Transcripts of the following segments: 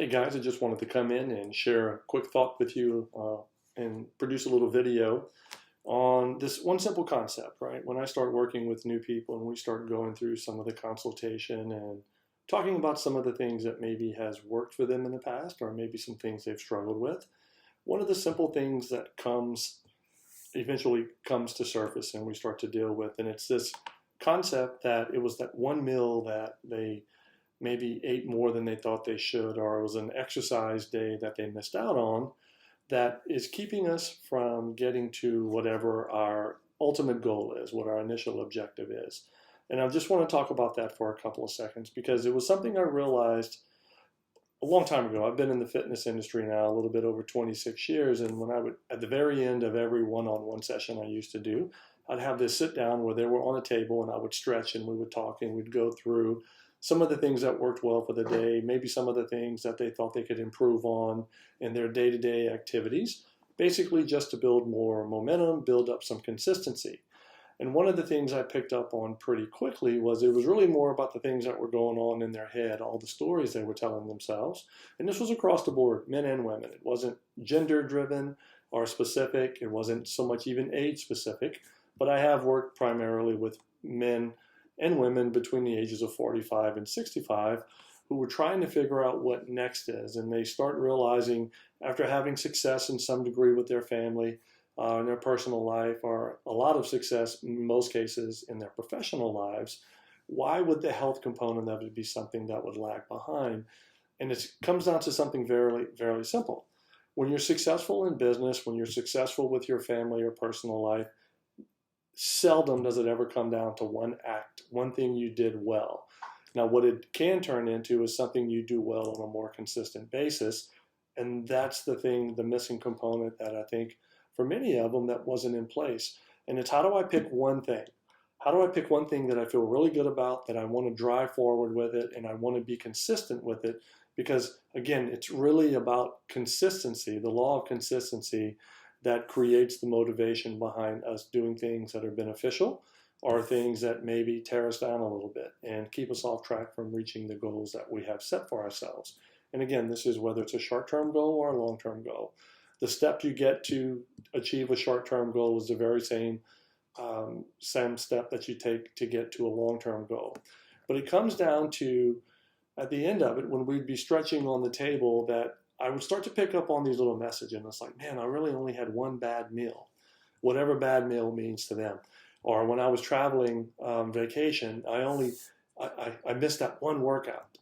Hey guys, I just wanted to come in and share a quick thought with you and produce a little video on this one simple concept, right? When I start working with new people and we start going through some of the consultation and talking about some of the things that maybe has worked for them in the past or maybe some things they've struggled with, one of the simple things that eventually comes to surface and we start to deal with, and it's this concept that it was that one meal that they maybe ate more than they thought they should, or it was an exercise day that they missed out on that is keeping us from getting to whatever our ultimate goal is, what our initial objective is. And I just want to talk about that for a couple of seconds because it was something I realized a long time ago. I've been in the fitness industry now a little bit over 26 years, and when I would, at the very end of every one-on-one session I used to do, I'd have this sit down where they were on a table and I would stretch and we would talk and we'd go through some of the things that worked well for the day, maybe some of the things that they thought they could improve on in their day-to-day activities, basically just to build more momentum, build up some consistency. And one of the things I picked up on pretty quickly was it was really more about the things that were going on in their head, all the stories they were telling themselves. And this was across the board, men and women. It wasn't gender-driven or specific. It wasn't so much even age-specific. But I have worked primarily with men and women between the ages of 45 and 65 who were trying to figure out what next is. And they start realizing after having success in some degree with their family, in their personal life, or a lot of success in most cases in their professional lives, why would the health component of it be something that would lag behind? And it comes down to something very, very simple. When you're successful in business, when you're successful with your family or personal life, seldom does it ever come down to one act, one thing you did well. Now, what it can turn into is something you do well on a more consistent basis. And that's the thing, the missing component that I think for many of them that wasn't in place. And it's how do I pick one thing? How do I pick one thing that I feel really good about, that I want to drive forward with it, and I want to be consistent with it? Because again, it's really about consistency, the law of consistency that creates the motivation behind us doing things that are beneficial or things that maybe tear us down a little bit and keep us off track from reaching the goals that we have set for ourselves. And again, this is whether it's a short-term goal or a long-term goal. The step you get to achieve a short-term goal is the very same step that you take to get to a long-term goal. But it comes down to, at the end of it, when we'd be stretching on the table, that I would start to pick up on these little messages. And it's like, man, I really only had one bad meal, whatever bad meal means to them. Or when I was traveling vacation, I missed that one workout.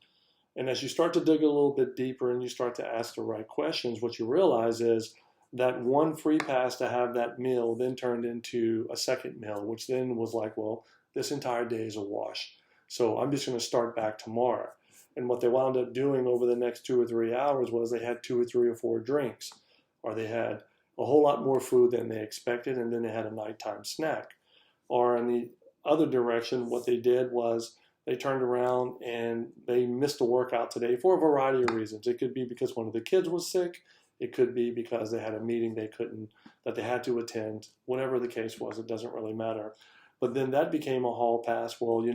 And as you start to dig a little bit deeper and you start to ask the right questions, what you realize is that one free pass to have that meal then turned into a second meal, which then was like, well, this entire day is a wash. So I'm just going to start back tomorrow. And what they wound up doing over the next 2 or 3 hours was they had 2 or 3 or 4 drinks, or they had a whole lot more food than they expected, and then they had a nighttime snack. Or in the other direction, what they did was they turned around and they missed a workout today for a variety of reasons. It could be because one of the kids was sick. It could be because they had a meeting that they had to attend. Whatever the case was, it doesn't really matter. But then that became a hall pass. Well,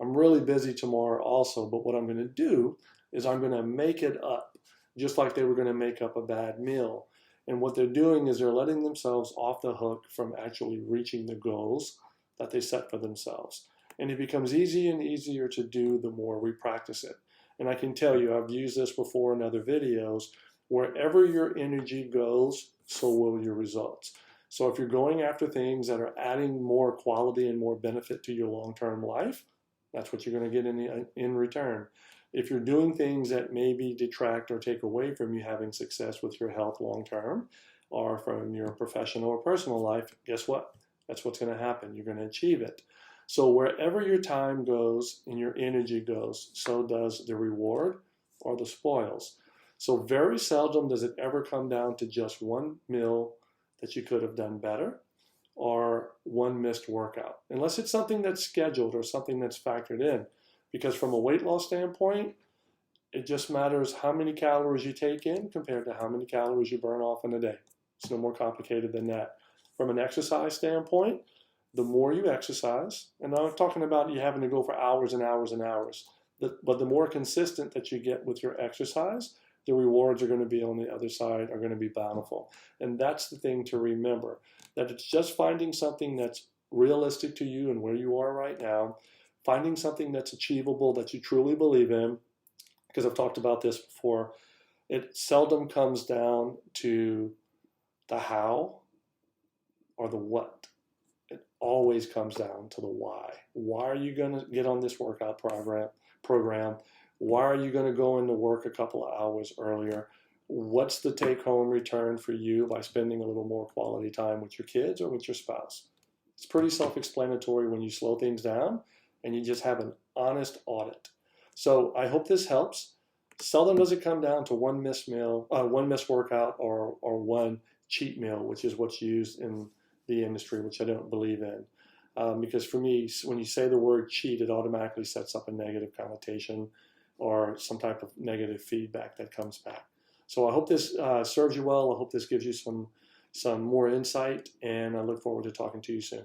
I'm really busy tomorrow also, but what I'm going to do is I'm going to make it up, just like they were going to make up a bad meal. And what they're doing is they're letting themselves off the hook from actually reaching the goals that they set for themselves. And it becomes easier and easier to do the more we practice it. And I can tell you, I've used this before in other videos, wherever your energy goes, so will your results. So if you're going after things that are adding more quality and more benefit to your long-term life, that's what you're going to get in return. If you're doing things that maybe detract or take away from you having success with your health long-term or from your professional or personal life, guess what? That's what's going to happen. You're going to achieve it. So wherever your time goes and your energy goes, so does the reward or the spoils. So very seldom does it ever come down to just one meal that you could have done better or one missed workout, unless it's something that's scheduled or something that's factored in. Because from a weight loss standpoint, it just matters how many calories you take in compared to how many calories you burn off in a day. It's no more complicated than that. From an exercise standpoint, the more you exercise, and I'm not talking about you having to go for hours and hours and hours, but the more consistent that you get with your exercise, the rewards are going to be on the other side are going to be bountiful. And that's the thing to remember, that it's just finding something that's realistic to you and where you are right now, finding something that's achievable, that you truly believe in, because I've talked about this before. It seldom comes down to the how or the what. It always comes down to the why. Why are you going to get on this workout program? Why are you going to go into work a couple of hours earlier? What's the take-home return for you by spending a little more quality time with your kids or with your spouse? It's pretty self-explanatory when you slow things down and you just have an honest audit. So I hope this helps. Seldom does it come down to one missed workout or one cheat meal, which is what's used in the industry, which I don't believe in. Because for me, when you say the word cheat, it automatically sets up a negative connotation or some type of negative feedback that comes back. So I hope this serves you well. I hope this gives you some more insight, and I look forward to talking to you soon.